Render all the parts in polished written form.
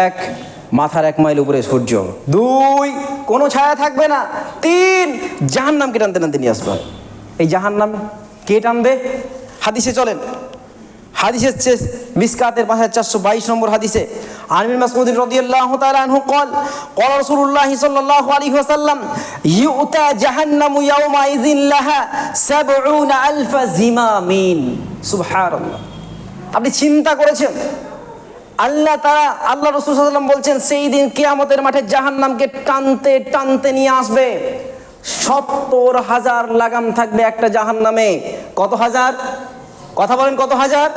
এক, মাথার 1 মাইল উপরে সূর্য। 2, কোনো ছায়া থাকবে না। 3, জাহান্নামকে টানতে টানতে নিয়ে আসবে। এই জাহান্নাম কে টানবে? হাদিসে চলেন, হাদিসে মিসকাতের 5422 নম্বর হাদিসে আন ইবনে মাসউদ রাদিয়াল্লাহু তাআলা আনহু قال قال رسول الله صلى الله عليه وسلم يؤتى جهنم يومئذ لها 70,000 زمام। সুবহানাল্লাহ। আপনি চিন্তা করেছেন আল্লাহ তাআলা, আল্লাহ রাসূল সাল্লাল্লাহু আলাইহি ওয়াসাল্লাম বলছেন সেই দিন কিয়ামতের মাঠে জাহান্নামকে টানতে টানতে নিয়ে আসবে। 70,000 লাগাম থাকবে একটা জাহান্নামে। কত হাজার? কথা বলেন, কত হাজার?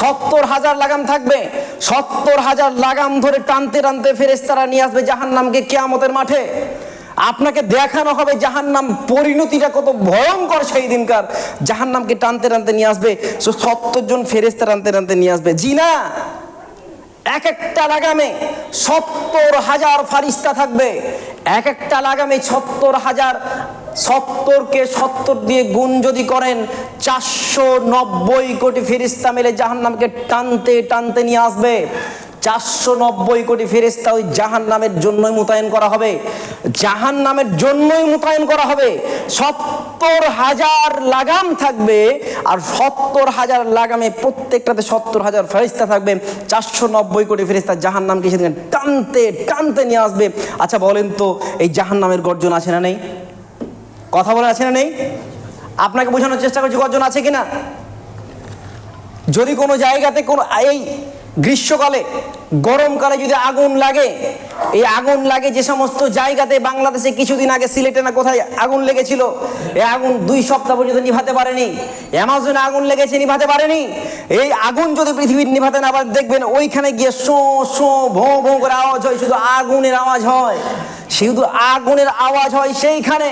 70,000 লাগাম থাকবে। 70,000 লাগাম ধরে টানতে টানতে ফেরেশতারা নিয়ে আসবে জাহান্নামকে কিয়ামতের মাঠে। আপনাকে দেখানো হবে জাহান্নাম পরিণতিটা কত ভয়ঙ্কর। সেই দিনকার জাহান্নামকে টানতে টানতে নিয়ে আসবে 70 জন ফেরেশতা টানতে টানতে নিয়ে আসবে। জি না, এক একটা লাগামে 70,000 ফারিস্তা থাকবে। এক একটা লাগামে 70,000, 70কে 70 দিয়ে গুণ যদি করেন 490 কোটি ফেরেশতা মিলে জাহান্নামকে টানতে টানতে নিয়ে আসবে। 490 কোটি ফেরেশতা ওই জাহান্নামের জন্যই মোতায়েন করা হবে, জাহান্নামের জন্যই মোতায়েন করা হবে। 70,000 লাগাম থাকবে, আর 70,000 লাগামে প্রত্যেকটাতে 70,000 ফেরেশতা থাকবে। 490 কোটি ফেরেশতা জাহান্নামকে সেদিন টানতে টানতে নিয়ে আসবে। আচ্ছা বলেন তো, এই জাহান্নামের গর্জন আছে না নেই? কথা বলে আছে না নেই? আপনাকে বোঝানোর চেষ্টা করছি গর্জন আছে কিনা। যদি কোনো জায়গাতে কোনো এই গ্রীষ্মকালে, গরমকালে যদি আগুন লাগে, এই আগুন লাগে যে সমস্ত জায়গাতে, বাংলাদেশে কিছুদিন আগে সিলেটে না কোথায় আগুন লেগেছিল, এই আগুন 2 সপ্তাহ পর্যন্ত নিভাতে পারেনি। অ্যামাজনে আগুন লেগেছে, নিভাতে পারেনি। এই আগুন যদি পৃথিবীর নিভাতে না পারে, দেখবেন ওইখানে গিয়ে শো শো ভোঁ ভোঁ করে আওয়াজ হয়, শুধু আগুনের আওয়াজ হয়, শুধু আগুনের আওয়াজ হয়। সেইখানে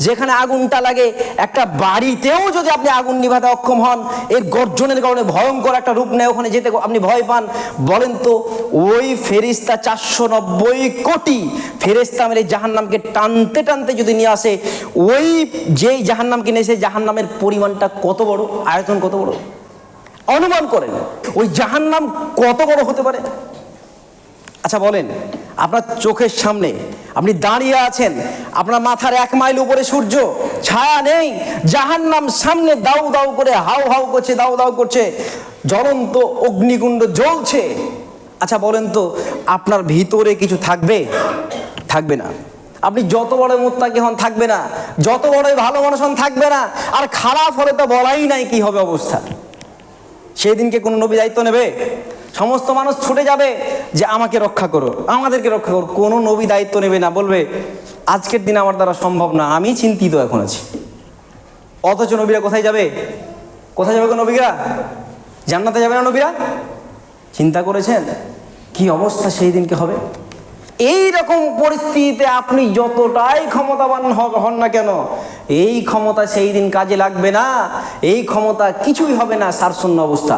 যেখানে আগুনটা লাগে, একটা বাড়িতেও যদি আপনি আগুন নিভাতে অক্ষম হন, এর গর্জনের কারণে ভয়ঙ্কর একটা রূপ নেয়, ওখানে যেতে আপনি ভয় পান। বলেন তো, ওই ফেরেশতা 490 কোটি ফেরেশতা মিলে জাহান্নামকে টানতে টানতে যদি নিয়ে আসে, ওই যেই জাহান্নামকে নিয়ে এসে জাহান্নামের পরিমাণটা কত বড়, আয়তন কত বড়, অনুমান করেন ওই জাহান্নাম কত বড় হতে পারে। আচ্ছা বলেন, আপনার চোখের সামনে আপনি দাঁড়িয়ে আছেন, আপনার মাথার 1 মাইল উপরে সূর্য, ছায়া নেই, জাহান্নাম সামনে দাউ দাউ করে হাউ হাউ করছে, দাউ দাউ করছে, জ্বলন্ত অগ্নিকুণ্ড জ্বলছে। আচ্ছা বলেন তো, আপনার ভিতরে কিছু থাকবে? থাকবে না। আপনি যত বড় মুত্তাকি হন থাকবে না, যত বড়ই ভালো মানুষ হন থাকবে না। আর খারাপ হলে তো বলাই নাই কি হবে অবস্থা। সেই দিনকে কোনো নবী দায়িত্ব নেবে? সমস্ত মানুষ ছুটে যাবে যে আমাকে রক্ষা করো, আমাদেরকে রক্ষা করো। কোনো নবী দায়িত্ব নেবে না, বলবে আজকের দিন আমার দ্বারা সম্ভব না, আমি চিন্তিত এখন আছি। অথচ নবীরা কোথায় যাবে? কোথায় যাবে গো নবীরা? জান্নাতে যাবে না নবীরা? চিন্তা করেছেন কি অবস্থা সেই দিনকে হবে? এই রকম পরিস্থিতিতে আপনি যতটাই ক্ষমতাবান হন না কেন, এই ক্ষমতা সেই দিন কাজে লাগবে না। এই ক্ষমতা কিছুই হবে না, সারশূন্য অবস্থা।